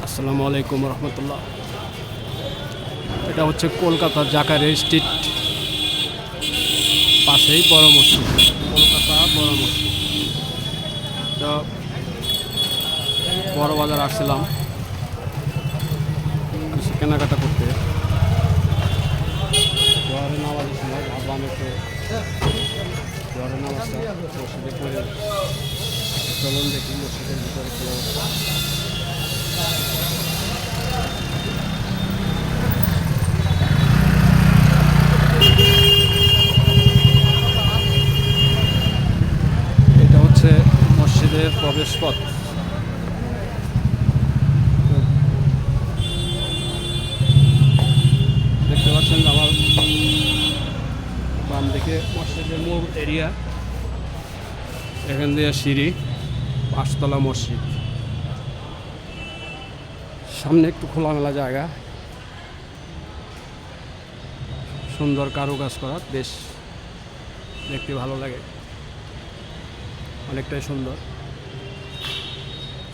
আসসালামু আলাইকুম রহমতুল্লাহ। এটা হচ্ছে কলকাতা জাকারিয়া স্ট্রিট পাশেই বড় মসজিদ, কলকাতা বড় মসজিদ। তো বড় বাজার আসছিলাম কিছু কেনাকাটা করতে। জোয়ারের নামাজের সময় ভাবলাম একটু জোয়ারের নামাজটা মসজিদে পড়ে চলুন দেখি মসজিদের ভিতরে কি অবস্থা। এটা হচ্ছে মসজিদের প্রবেশ পথ। দেখতে পাচ্ছেন আমার বাম দিকে মসজিদের মূল এরিয়া, এখান দিয়ে সিঁড়ি, 5তলা মসজিদ। সামনে একটু খোলামেলা জায়গা, সুন্দর কারুকাজ করা, বেশ দেখতে ভালো লাগে, অনেকটাই সুন্দর।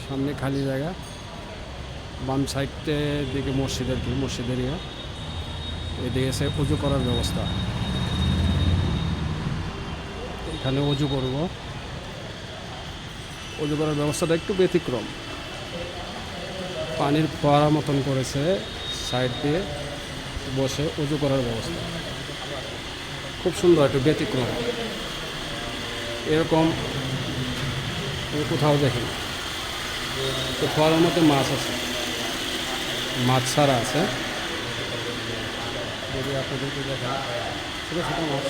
সামনে খালি জায়গা, বাম সাইডের দিকে মসজিদের মসজিদের এরিয়া, এদিকে এসে উজু করার ব্যবস্থা। এখানে উজু করব, উজু করার ব্যবস্থাটা একটু ব্যতিক্রম, পানির ফোয়ারা মতন করেছে, সাইড দিয়ে বসে উজু করার ব্যবস্থা খুব সুন্দর, একটু ব্যতিক্রম। এরকম কোথাও দেখি না। তো ফোয়ারার মধ্যে মাছ আছে, মাছ ছাড়া আছে, যদি আপনাদেরকে দেখেন ছোটো ছোটো মাছ।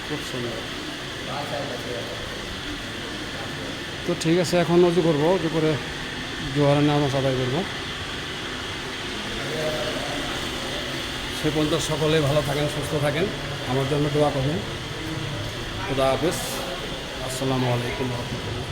খুব সুন্দর। তো ঠিক আছে, এখন উজু করবো, উজু করে জোয়ারের নামাজ আদায় করবো। সে পর্যন্ত সকলে ভালো থাকেন, সুস্থ থাকেন, আমার জন্য দোয়া করবেন। খুদা হাফেজ। আসসালামু আলাইকুম রহমতুল্লাহ।